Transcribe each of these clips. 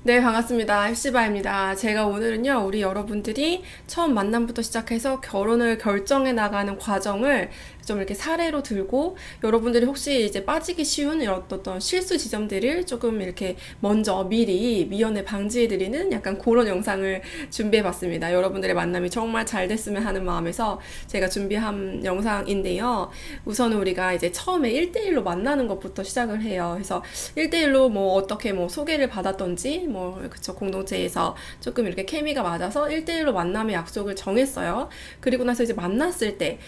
네, 반갑습니다. 헬시바입니다. 제가 오늘은요, 우리 여러분들이 처음 만남부터 시작해서 결혼을 결정해 나가는 과정을 좀 이렇게 사례로 들고, 여러분들이 혹시 이제 빠지기 쉬운 이런 어떤 실수 지점들을 조금 이렇게 먼저 미리 미연에 방지해드리는 약간 그런 영상을 준비해 봤습니다. 여러분들의 만남이 정말 잘 됐으면 하는 마음에서 제가 준비한 영상인데요. 우선은 우리가 이제 처음에 1대1로 만나는 것부터 시작을 해요. 그래서 1대1로 뭐 어떻게 뭐 소개를 받았던지, 뭐, 그쵸, 공동체에서 조금 이렇게 케미가 맞아서 1대1로 만남의 약속을 정했어요. 그리고 나서 이제 만났을 때,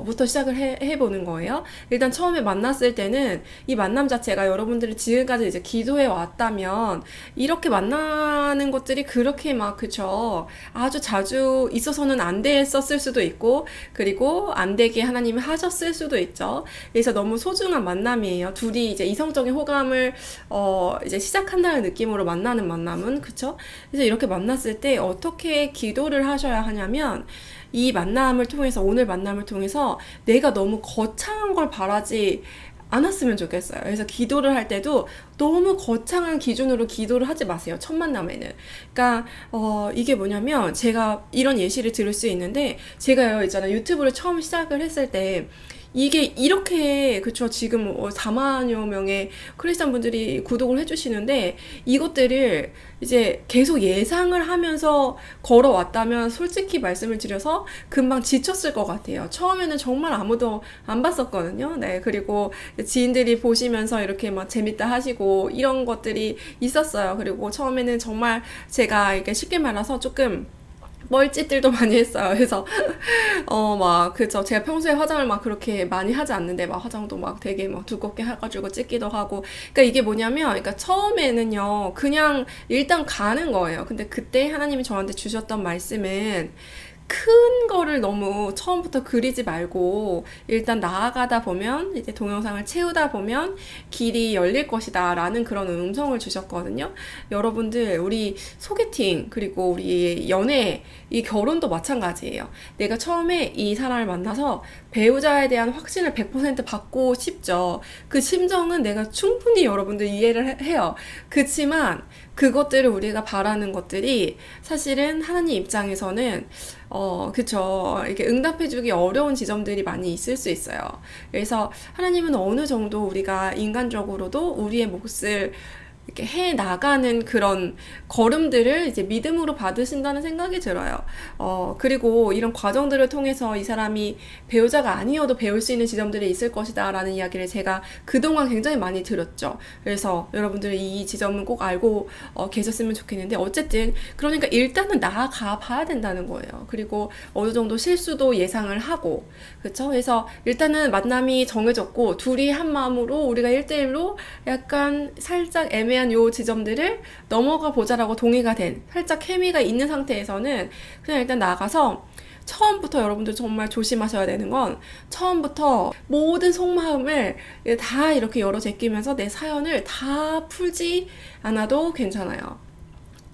부터 시작을 해보는 거예요. 일단 처음에 만났을 때는 이 만남 자체가 여러분들이 지금까지 이제 기도해 왔다면, 이렇게 만나는 것들이 그렇게 막, 그쵸, 아주 자주 있어서는 안 됐었을 수도 있고, 그리고 안 되게 하나님이 하셨을 수도 있죠. 그래서 너무 소중한 만남이에요. 둘이 이제 이성적인 호감을, 이제 시작한다는 느낌으로 만나는 만남은, 그쵸? 그래서 이렇게 만났을 때 어떻게 기도를 하셔야 하냐면, 이 만남을 통해서, 오늘 만남을 통해서 내가 너무 거창한 걸 바라지 않았으면 좋겠어요. 그래서 기도를 할 때도 너무 거창한 기준으로 기도를 하지 마세요. 첫 만남에는. 그러니까 이게 뭐냐면 제가 이런 예시를 들을 수 있는데, 제가요 있잖아요, 유튜브를 처음 시작을 했을 때 이게 이렇게, 그쵸, 지금 4만여 명의 크리스찬 분들이 구독을 해주시는데, 이것들을 이제 계속 예상을 하면서 걸어왔다면 솔직히 말씀을 드려서 금방 지쳤을 것 같아요. 처음에는 정말 아무도 안 봤었거든요. 네, 그리고 지인들이 보시면서 이렇게 막 재밌다 하시고 이런 것들이 있었어요. 그리고 처음에는 정말 제가 이렇게 쉽게 말해서 조금 뻘짓들도 많이 했어요. 그래서 막 그쵸, 제가 평소에 화장을 막 그렇게 많이 하지 않는데 막 화장도 막 되게 막 두껍게 해가지고 찍기도 하고. 그러니까 이게 뭐냐면, 그러니까 처음에는요 그냥 일단 가는 거예요. 근데 그때 하나님이 저한테 주셨던 말씀은, 큰 거를 너무 처음부터 그리지 말고 일단 나아가다 보면, 이제 동영상을 채우다 보면 길이 열릴 것이다 라는 그런 음성을 주셨거든요. 여러분들, 우리 소개팅, 그리고 우리 연애, 이 결혼도 마찬가지예요. 내가 처음에 이 사람을 만나서 배우자에 대한 확신을 100% 받고 싶죠. 그 심정은 내가 충분히 여러분들 이해를 해요. 그치만 그것들을, 우리가 바라는 것들이 사실은 하나님 입장에서는 그쵸, 이렇게 응답해주기 어려운 지점들이 많이 있을 수 있어요. 그래서 하나님은 어느 정도 우리가 인간적으로도 우리의 몫을 이렇게 해 나가는 그런 걸음들을 이제 믿음으로 받으신다는 생각이 들어요. 그리고 이런 과정들을 통해서 이 사람이 배우자가 아니어도 배울 수 있는 지점들이 있을 것이다 라는 이야기를 제가 그동안 굉장히 많이 들었죠. 그래서 여러분들이 이 지점은 꼭 알고 계셨으면 좋겠는데, 어쨌든 그러니까 일단은 나아가 봐야 된다는 거예요. 그리고 어느 정도 실수도 예상을 하고, 그쵸? 그래서 일단은 만남이 정해졌고 둘이 한 마음으로 우리가 1대1로 약간 살짝 애매한 요 지점들을 넘어가 보자라고 동의가 된, 살짝 케미가 있는 상태에서는 그냥 일단 나가서, 처음부터 여러분들 정말 조심하셔야 되는 건, 처음부터 모든 속마음을 다 이렇게 열어 제끼면서 내 사연을 다 풀지 않아도 괜찮아요.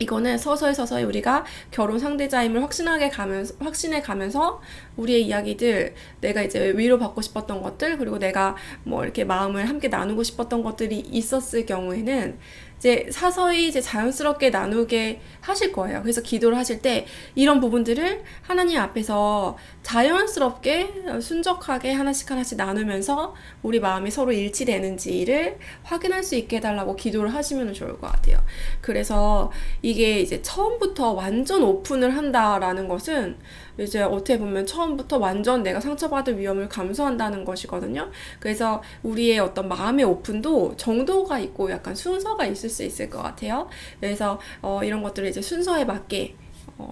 이거는 서서히 우리가 결혼 상대자임을 확신해 가면서 우리의 이야기들, 내가 이제 위로받고 싶었던 것들, 그리고 내가 뭐 이렇게 마음을 함께 나누고 싶었던 것들이 있었을 경우에는 이제 서서히 이제 자연스럽게 나누게 하실 거예요. 그래서 기도를 하실 때 이런 부분들을 하나님 앞에서 자연스럽게 순적하게 하나씩 나누면서 우리 마음이 서로 일치되는지를 확인할 수 있게 해달라고 기도를 하시면 좋을 것 같아요. 그래서 이게 이제 처음부터 완전 오픈을 한다라는 것은, 이제 어떻게 보면 처음부터 완전 내가 상처받을 위험을 감수한다는 것이거든요. 그래서 우리의 어떤 마음의 오픈도 정도가 있고 약간 순서가 있을 수 있을 것 같아요. 그래서 이런 것들을 이제 순서에 맞게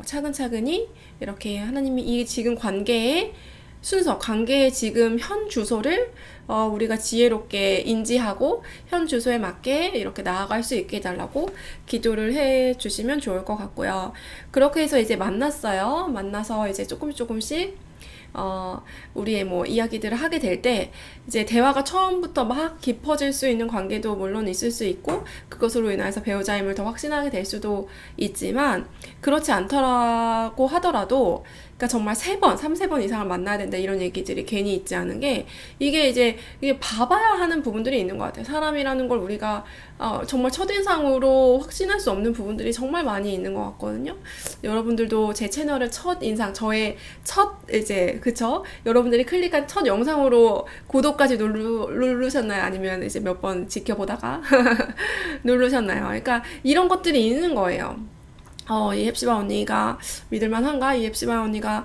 차근차근히 이렇게 하나님이 이 지금 관계에 순서, 관계의 지금 현 주소를 우리가 지혜롭게 인지하고 현 주소에 맞게 이렇게 나아갈 수 있게 해달라고 기도를 해 주시면 좋을 것 같고요. 그렇게 해서 이제 만났어요. 만나서 이제 조금씩 우리의 뭐 이야기들을 하게 될 때 이제 대화가 처음부터 막 깊어질 수 있는 관계도 물론 있을 수 있고 그것으로 인해서 배우자임을 더 확신하게 될 수도 있지만 그렇지 않더라고 하더라도 그러니까 정말 3번, 3번 이상을 만나야 된다 이런 얘기들이 괜히 있지 않은 게 이게 봐봐야 하는 부분들이 있는 것 같아요. 사람이라는 걸 우리가 정말 첫인상으로 확신할 수 없는 부분들이 정말 많이 있는 것 같거든요. 여러분들도 제 채널을 첫인상, 저의 첫 이제 그쵸? 여러분들이 클릭한 첫 영상으로 구독까지 누르셨나요? 아니면 이제 몇 번 지켜보다가 누르셨나요? 그러니까 이런 것들이 있는 거예요. 이 헵시바 언니가 믿을만한가? 이 헵시바 언니가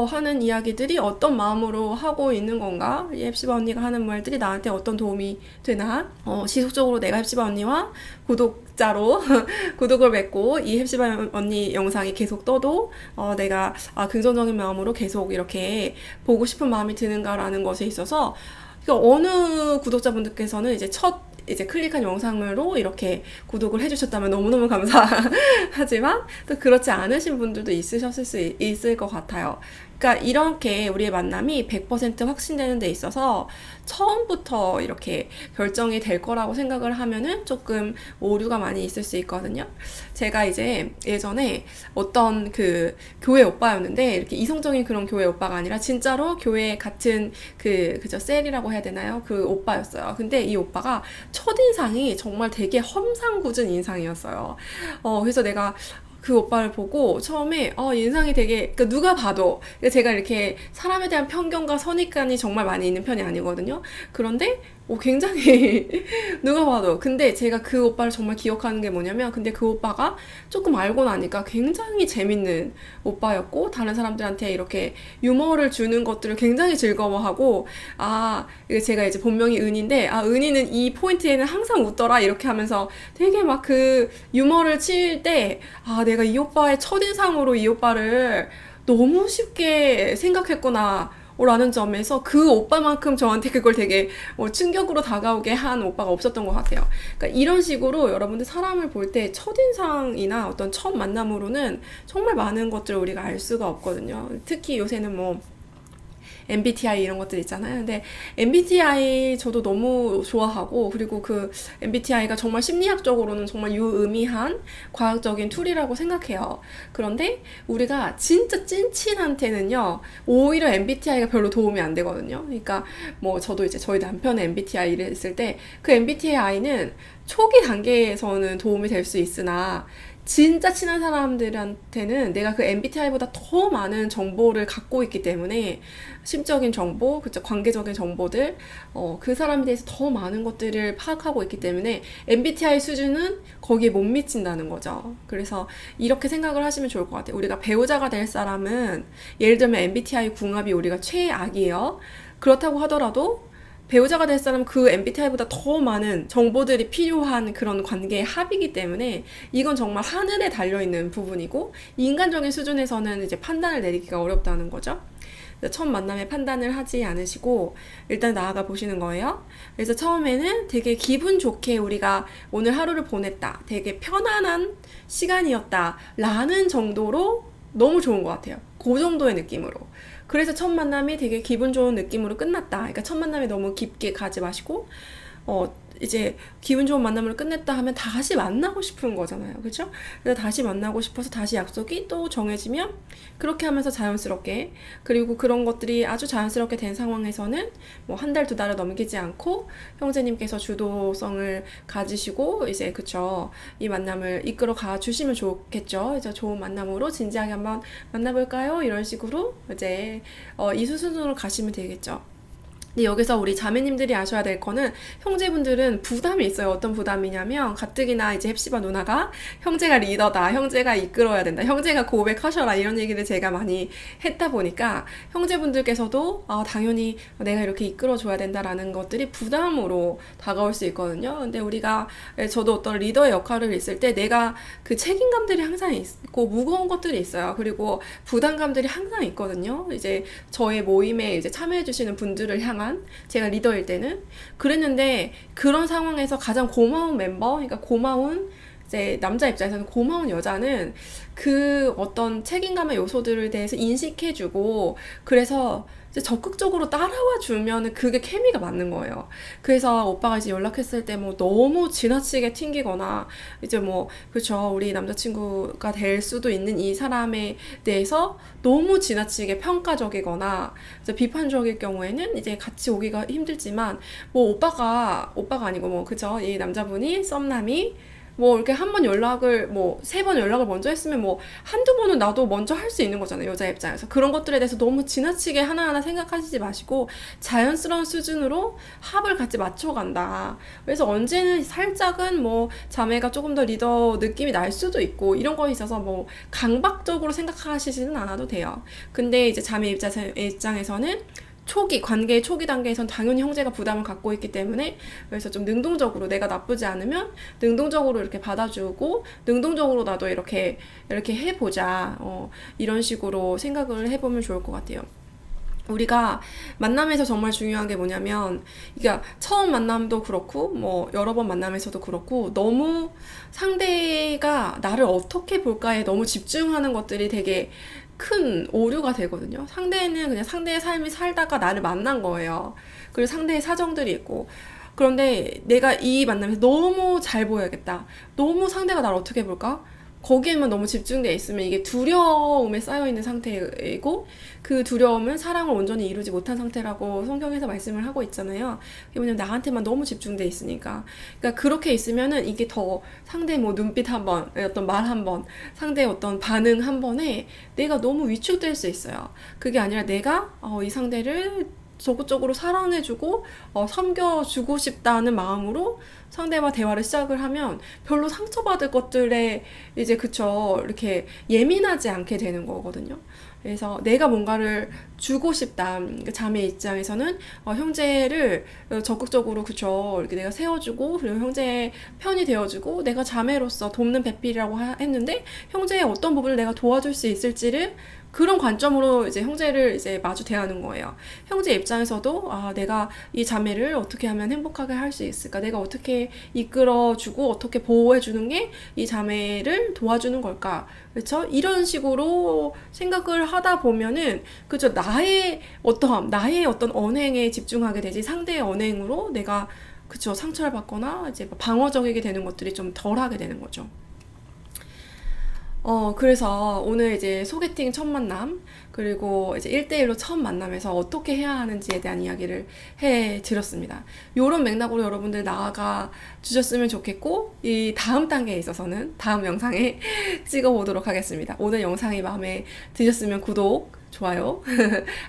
하는 이야기들이 어떤 마음으로 하고 있는 건가? 이 헵시바 언니가 하는 말들이 나한테 어떤 도움이 되나? 지속적으로 내가 헵시바 언니와 구독자로 구독을 맺고 이 헵시바 언니 영상이 계속 떠도 내가 긍정적인 마음으로 계속 이렇게 보고 싶은 마음이 드는가라는 것에 있어서 그러니까 어느 구독자분들께서는 이제 클릭한 영상으로 이렇게 구독을 해주셨다면 너무너무 감사하지만 또 그렇지 않으신 분들도 있으셨을 수 있을 것 같아요. 그러니까 이렇게 우리의 만남이 100% 확신되는 데 있어서 처음부터 이렇게 결정이 될 거라고 생각을 하면은 조금 오류가 많이 있을 수 있거든요. 제가 이제 예전에 어떤 그 교회 오빠였는데 이렇게 이성적인 그런 교회 오빠가 아니라 진짜로 교회 같은 그저 셀이라고 해야 되나요? 그 오빠였어요. 근데 이 오빠가 첫인상이 정말 되게 험상궂은 인상이었어요. 그래서 내가 그 오빠를 보고 처음에 인상이 되게 그러니까 누가 봐도 제가 이렇게 사람에 대한 편견과 선입관이 정말 많이 있는 편이 아니거든요. 그런데 굉장히 누가 봐도 근데 제가 그 오빠를 정말 기억하는 게 뭐냐면 근데 그 오빠가 조금 알고 나니까 굉장히 재밌는 오빠였고 다른 사람들한테 이렇게 유머를 주는 것들을 굉장히 즐거워하고 이게 제가 이제 본명이 은인데 은이는 이 포인트에는 항상 웃더라 이렇게 하면서 되게 막 그 유머를 칠 때 내가 이 오빠의 첫인상으로 이 오빠를 너무 쉽게 생각했구나 라는 점에서 그 오빠만큼 저한테 그걸 되게 충격으로 다가오게 한 오빠가 없었던 것 같아요. 그러니까 이런 식으로 여러분들 사람을 볼 때 첫인상이나 어떤 첫 만남으로는 정말 많은 것들을 우리가 알 수가 없거든요. 특히 요새는 뭐 MBTI 이런 것들 있잖아요. 근데 MBTI 저도 너무 좋아하고 그리고 그 MBTI가 정말 심리학적으로는 정말 유의미한 과학적인 툴이라고 생각해요. 그런데 우리가 진짜 찐친한테는요 오히려 MBTI가 별로 도움이 안 되거든요. 그러니까 뭐 저도 이제 저희 남편의 MBTI를 했을 때 그 MBTI는 초기 단계에서는 도움이 될 수 있으나 진짜 친한 사람들한테는 내가 그 MBTI보다 더 많은 정보를 갖고 있기 때문에 심적인 정보, 그쵸, 관계적인 정보들, 그 사람에 대해서 더 많은 것들을 파악하고 있기 때문에 MBTI 수준은 거기에 못 미친다는 거죠. 그래서 이렇게 생각을 하시면 좋을 것 같아요. 우리가 배우자가 될 사람은 예를 들면 MBTI 궁합이 우리가 최악이에요. 그렇다고 하더라도 배우자가 될 사람은 그 MBTI보다 더 많은 정보들이 필요한 그런 관계의 합이기 때문에 이건 정말 하늘에 달려있는 부분이고 인간적인 수준에서는 이제 판단을 내리기가 어렵다는 거죠. 첫 만남에 판단을 하지 않으시고 일단 나아가 보시는 거예요. 그래서 처음에는 되게 기분 좋게 우리가 오늘 하루를 보냈다. 되게 편안한 시간이었다. 라는 정도로 너무 좋은 것 같아요. 그 정도의 느낌으로. 그래서 첫 만남이 되게 기분 좋은 느낌으로 끝났다. 그러니까 첫 만남에 너무 깊게 가지 마시고 이제 기분 좋은 만남을 끝냈다 하면 다시 만나고 싶은 거잖아요. 그렇죠? 그래서 다시 만나고 싶어서 다시 약속이 또 정해지면 그렇게 하면서 자연스럽게 그리고 그런 것들이 아주 자연스럽게 된 상황에서는 뭐 한 달, 2달을 넘기지 않고 형제님께서 주도성을 가지시고 이제 그쵸 이 만남을 이끌어 가 주시면 좋겠죠. 이제 좋은 만남으로 진지하게 한번 만나볼까요? 이런 식으로 이제 이 수순으로 가시면 되겠죠. 근데 여기서 우리 자매님들이 아셔야 될 거는 형제분들은 부담이 있어요. 어떤 부담이냐면 가뜩이나 이제 헵시바 누나가 형제가 리더다, 형제가 이끌어야 된다, 형제가 고백하셔라 이런 얘기를 제가 많이 했다 보니까 형제분들께서도 당연히 내가 이렇게 이끌어줘야 된다라는 것들이 부담으로 다가올 수 있거든요. 근데 우리가 저도 어떤 리더의 역할을 있을 때 내가 그 책임감들이 항상 있고 무거운 것들이 있어요. 그리고 부담감들이 항상 있거든요. 이제 저의 모임에 이제 참여해주시는 분들을 향한 제가 리더일 때는 그랬는데 그런 상황에서 가장 고마운 멤버, 그러니까 고마운 이제 남자 입장에서는 고마운 여자는 그 어떤 책임감의 요소들에 대해서 인식해주고 그래서 이제 적극적으로 따라와 주면은 그게 케미가 맞는 거예요. 그래서 오빠가 이제 연락했을 때 뭐 너무 지나치게 튕기거나 이제 뭐 그쵸 우리 남자친구가 될 수도 있는 이 사람에 대해서 너무 지나치게 평가적이거나 이제 비판적일 경우에는 이제 같이 오기가 힘들지만 뭐 오빠가 아니고 뭐 그죠 이 남자분이 썸남이 뭐 이렇게 한 번 연락을 뭐 세 번 연락을 먼저 했으면 뭐 한두 번은 나도 먼저 할 수 있는 거잖아요 여자 입장에서. 그런 것들에 대해서 너무 지나치게 하나하나 생각하시지 마시고 자연스러운 수준으로 합을 같이 맞춰간다. 그래서 언제는 살짝은 뭐 자매가 조금 더 리더 느낌이 날 수도 있고 이런 거 있어서 뭐 강박적으로 생각하시지는 않아도 돼요. 근데 이제 자매 입장에서는 관계의 초기 단계에선 당연히 형제가 부담을 갖고 있기 때문에 그래서 좀 능동적으로 내가 나쁘지 않으면 능동적으로 이렇게 받아주고 능동적으로 나도 이렇게 해보자. 이런 식으로 생각을 해보면 좋을 것 같아요. 우리가 만남에서 정말 중요한 게 뭐냐면, 그러니까 처음 만남도 그렇고, 뭐 여러 번 만남에서도 그렇고, 너무 상대가 나를 어떻게 볼까에 너무 집중하는 것들이 되게 큰 오류가 되거든요. 상대는 그냥 상대의 삶이 살다가 나를 만난 거예요. 그리고 상대의 사정들이 있고. 그런데 내가 이 만남에서 너무 잘 보여야겠다. 너무 상대가 나를 어떻게 볼까? 거기에만 너무 집중돼 있으면 이게 두려움에 쌓여있는 상태이고 그 두려움은 사랑을 온전히 이루지 못한 상태라고 성경에서 말씀을 하고 있잖아요. 왜냐면 나한테만 너무 집중돼 있으니까. 그러니까 그렇게 있으면은 이게 더 상대의 뭐 눈빛 한 번, 어떤 말 한 번, 상대의 어떤 반응 한 번에 내가 너무 위축될 수 있어요. 그게 아니라 내가 이 상대를 적극적으로 사랑해주고 섬겨주고 싶다는 마음으로 상대와 대화를 시작을 하면 별로 상처받을 것들에 이제 그쵸 이렇게 예민하지 않게 되는 거거든요. 그래서 내가 뭔가를 주고 싶다. 자매 입장에서는 형제를 적극적으로 그쵸 이렇게 내가 세워주고 그리고 형제의 편이 되어주고 내가 자매로서 돕는 배필이라고 했는데 형제의 어떤 부분을 내가 도와줄 수 있을지를 그런 관점으로 이제 형제를 이제 마주 대하는 거예요. 형제 입장에서도 내가 이 자매를 어떻게 하면 행복하게 할 수 있을까? 내가 어떻게 이끌어주고 어떻게 보호해주는 게 이 자매를 도와주는 걸까? 그렇죠? 이런 식으로 생각을 하다 보면은 그죠 나의 어떤 언행에 집중하게 되지 상대의 언행으로 내가 그쵸 상처를 받거나 이제 방어적이게 되는 것들이 좀 덜하게 되는 거죠. 그래서 오늘 이제 소개팅 첫 만남, 그리고 이제 1대1로 처음 만남에서 어떻게 해야 하는지에 대한 이야기를 해 드렸습니다. 요런 맥락으로 여러분들 나아가 주셨으면 좋겠고, 이 다음 단계에 있어서는 다음 영상에 찍어보도록 하겠습니다. 오늘 영상이 마음에 드셨으면 구독, 좋아요,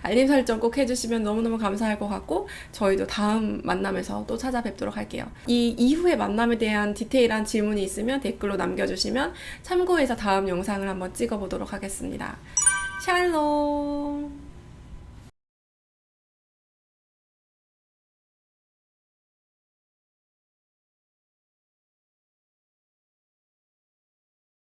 알림 설정 꼭 해주시면 너무너무 감사할 것 같고 저희도 다음 만남에서 또 찾아뵙도록 할게요. 이 이후의 만남에 대한 디테일한 질문이 있으면 댓글로 남겨주시면 참고해서 다음 영상을 한번 찍어보도록 하겠습니다. 샬롬.